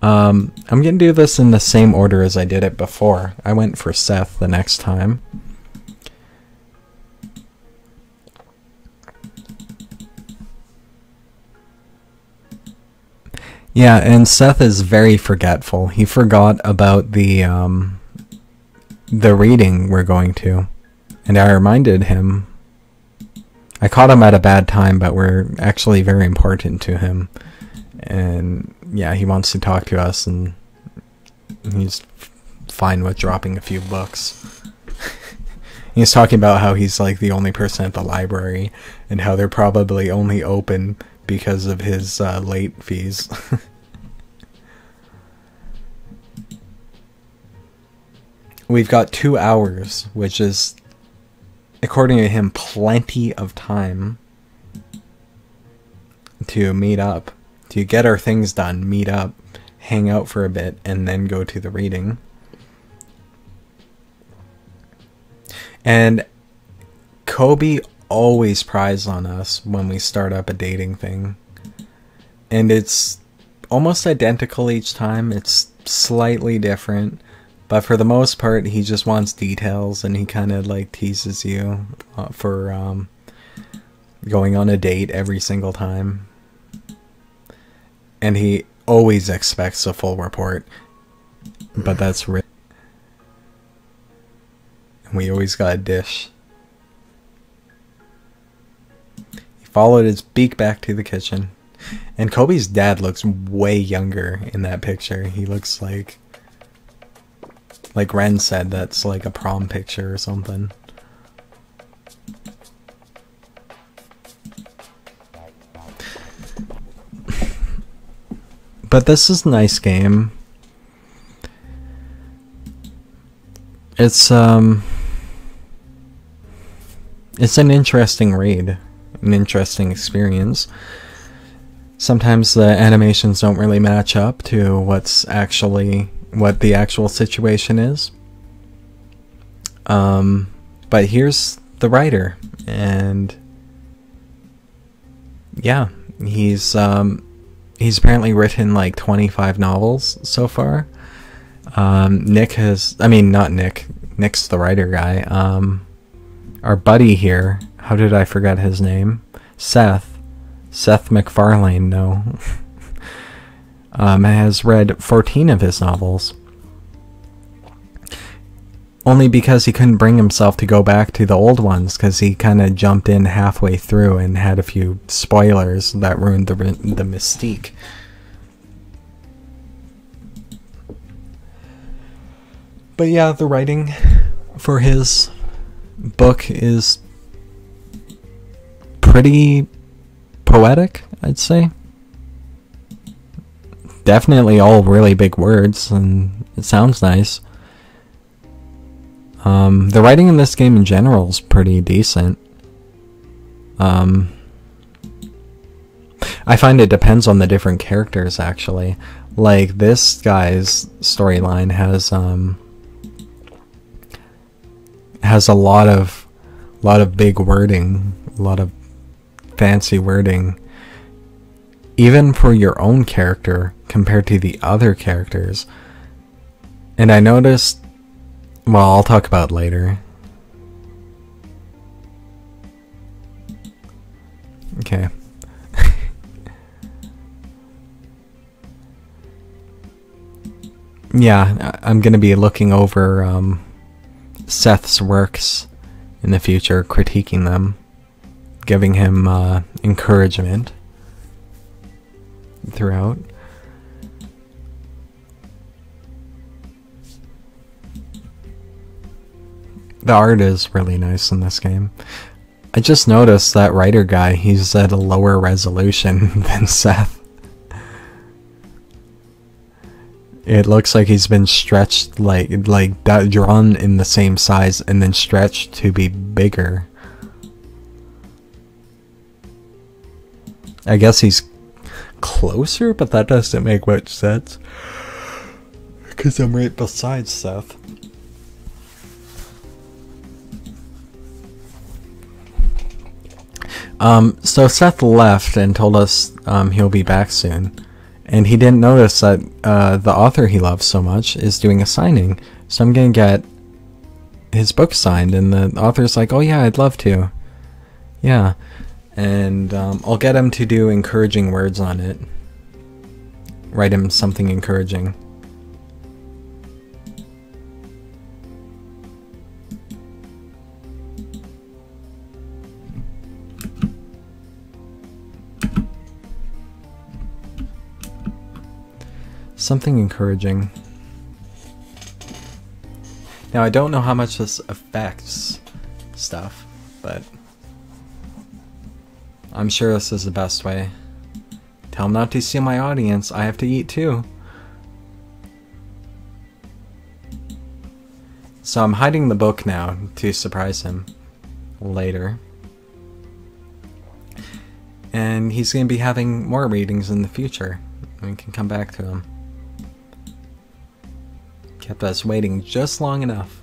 I'm gonna do this in the same order as I did it before. I went for Seth the next time. Yeah, and Seth is very forgetful. He forgot about the reading we're going to. And I reminded him. I caught him at a bad time, but we're actually very important to him. And yeah, he wants to talk to us, and he's fine with dropping a few books. He's talking about how he's like the only person at the library, and how they're probably only open because of his late fees. We've got 2 hours, which is, according to him, plenty of time to meet up, to get our things done, meet up, hang out for a bit, and then go to the reading. And Kobe always pries on us when we start up a dating thing. And it's almost identical each time. It's slightly different. But for the most part, he just wants details, and he kind of like teases you for going on a date every single time. And he always expects a full report. But that's real. And we always got a dish. He followed his beak back to the kitchen. And Kobe's dad looks way younger in that picture. He looks like Ren said, that's like a prom picture or something. But this is a nice game. It's an interesting read, an interesting experience. Sometimes the animations don't really match up to what the actual situation is. But here's the writer, and yeah, he's apparently written like 25 novels so far. Nick's the writer guy. Our buddy here, how did I forget his name? Seth MacFarlane, no. Has read 14 of his novels. Only because he couldn't bring himself to go back to the old ones, because he kind of jumped in halfway through and had a few spoilers that ruined the mystique. But yeah, the writing for his book is pretty poetic, I'd say. Definitely all really big words, and it sounds nice. The writing in this game in general is pretty decent. I find it depends on the different characters, actually. Like, this guy's storyline has a lot of big wording, a lot of fancy wording, even for your own character compared to the other characters. And I noticed, well, I'll talk about it later. Okay. Yeah, I'm gonna be looking over Seth's works in the future, critiquing them, giving him encouragement throughout. The art is really nice in this game. I just noticed that writer guy, he's at a lower resolution than Seth. It looks like he's been stretched, like that, drawn in the same size and then stretched to be bigger. I guess he's closer, but that doesn't make much sense, because I'm right beside Seth. So Seth left and told us he'll be back soon. And he didn't notice that the author he loves so much is doing a signing. So I'm going to get his book signed. And the author's like, oh yeah, I'd love to. Yeah. And I'll get him to do encouraging words on it. Write him something encouraging. Something encouraging. Now, I don't know how much this affects stuff, but I'm sure this is the best way. Tell him not to steal my audience. I have to eat too. So I'm hiding the book now to surprise him later. And he's going to be having more readings in the future. We can come back to him. Kept us waiting just long enough.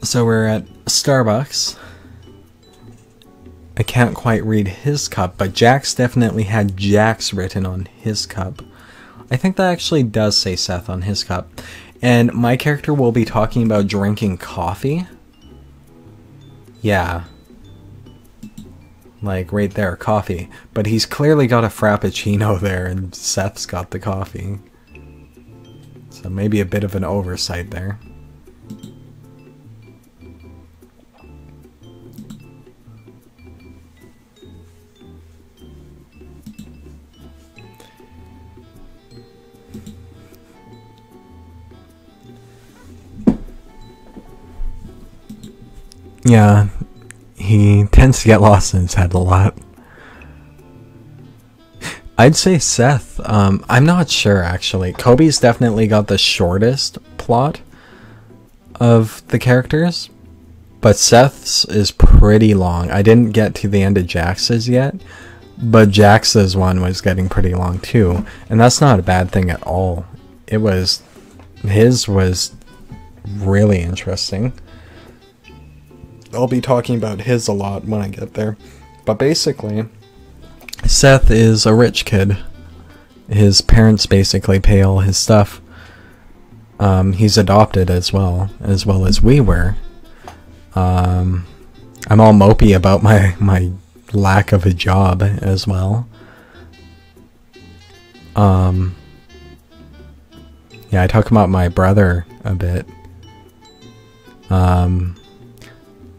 So we're at Starbucks. I can't quite read his cup, but Jack's definitely had Jack's written on his cup. I think that actually does say Seth on his cup. And my character will be talking about drinking coffee. Yeah. Like right there, coffee. But he's clearly got a Frappuccino there and Seth's got the coffee. So maybe a bit of an oversight there. Yeah, he tends to get lost in his head a lot. I'd say Seth. I'm not sure, actually. Kobe's definitely got the shortest plot of the characters, but Seth's is pretty long. I didn't get to the end of Jax's yet, but Jax's one was getting pretty long too, and that's not a bad thing at all. His was really interesting. I'll be talking about his a lot when I get there. But basically, Seth is a rich kid. His parents basically pay all his stuff. He's adopted as well as we were. I'm all mopey about my lack of a job as well. Yeah, I talk about my brother a bit.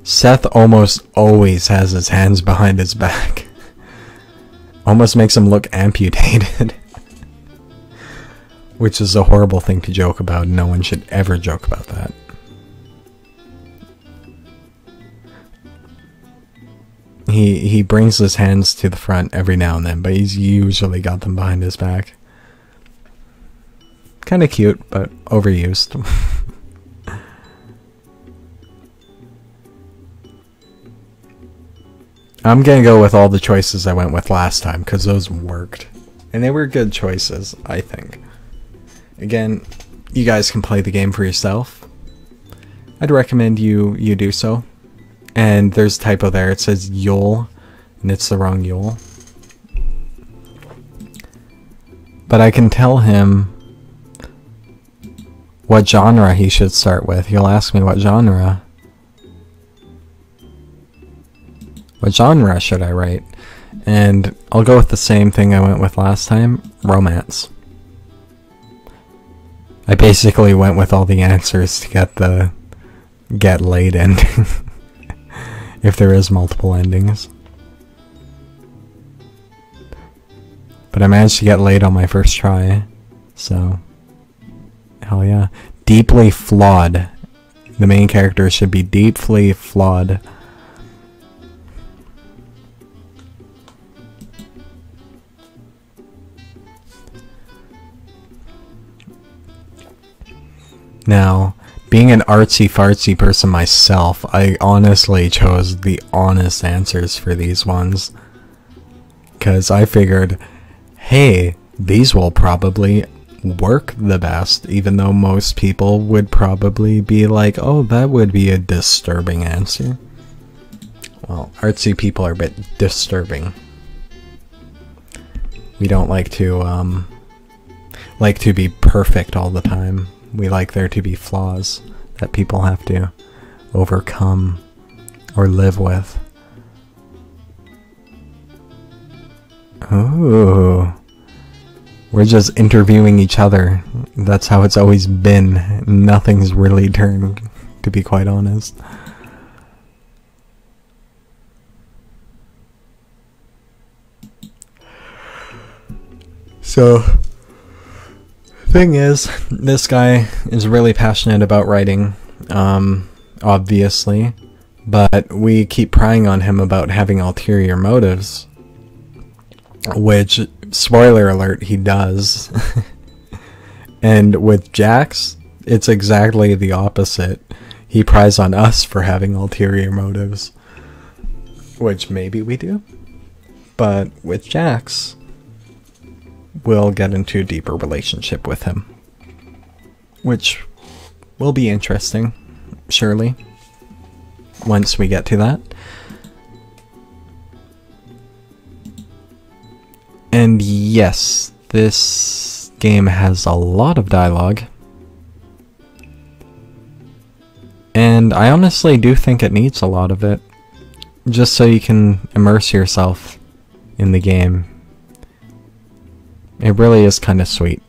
Seth almost always has his hands behind his back. Almost makes him look amputated. Which is a horrible thing to joke about. No one should ever joke about that. He brings his hands to the front every now and then, but he's usually got them behind his back. Kind of cute, but overused. I'm gonna go with all the choices I went with last time, because those worked. And they were good choices, I think. Again, you guys can play the game for yourself. I'd recommend you do so. And there's a typo there, it says Yule, and it's the wrong Yule. But I can tell him what genre he should start with. He'll ask me what genre. What genre should I write? And I'll go with the same thing I went with last time, romance. I basically went with all the answers to get the get laid ending. If there is multiple endings. But I managed to get laid on my first try. So, hell yeah. Deeply flawed. The main character should be deeply flawed. Now, being an artsy-fartsy person myself, I honestly chose the honest answers for these ones. Because I figured, hey, these will probably work the best, even though most people would probably be like, oh, that would be a disturbing answer. Well, artsy people are a bit disturbing. We don't like to be perfect all the time. We like there to be flaws that people have to overcome or live with. Ooh. We're just interviewing each other. That's how it's always been. Nothing's really turned, to be quite honest. So, thing is, this guy is really passionate about writing, obviously, but we keep prying on him about having ulterior motives, which, spoiler alert, he does. And with Jax, it's exactly the opposite. He pries on us for having ulterior motives, which maybe we do, but with Jax, we'll get into a deeper relationship with him, which will be interesting, surely, once we get to that. And yes, this game has a lot of dialogue, and I honestly do think it needs a lot of it, just so you can immerse yourself in the game. It really is kind of sweet.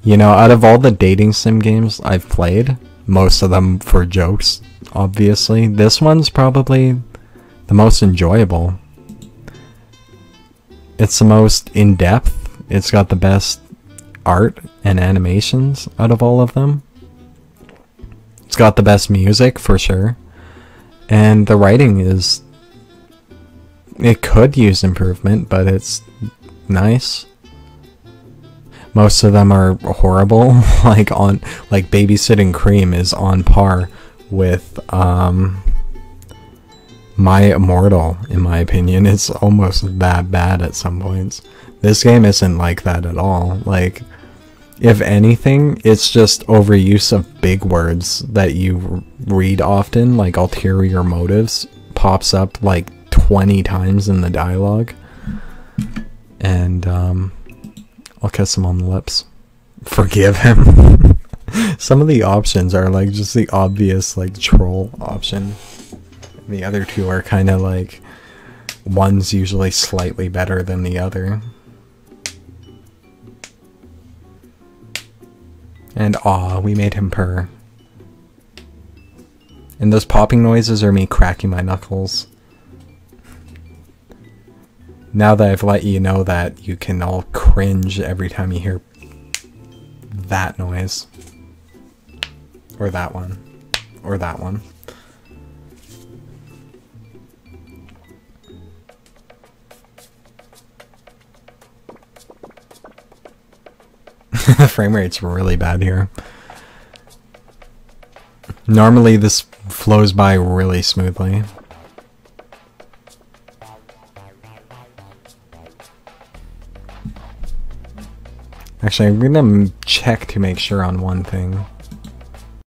You know, out of all the dating sim games I've played, most of them for jokes, obviously, this one's probably the most enjoyable. It's the most in-depth. It's got the best art and animations out of all of them. It's got the best music, for sure. And the writing is... it could use improvement, but it's nice. Most of them are horrible. like Babysitting Cream is on par with My Immortal, in my opinion. It's almost that bad at some points. This game isn't like that at all. Like, if anything, it's just overuse of big words that you read often, like ulterior motives, pops up like 20 times in the dialogue. And I'll kiss him on the lips. Forgive him. Some of the options are like just the obvious like troll option. The other two are kind of like, one's usually slightly better than the other. And aw, we made him purr. And those popping noises are me cracking my knuckles. Now that I've let you know that, you can all cringe every time you hear that noise. Or that one. Or that one. The frame rate's really bad here. Normally this flows by really smoothly. Actually, I'm gonna check to make sure on one thing.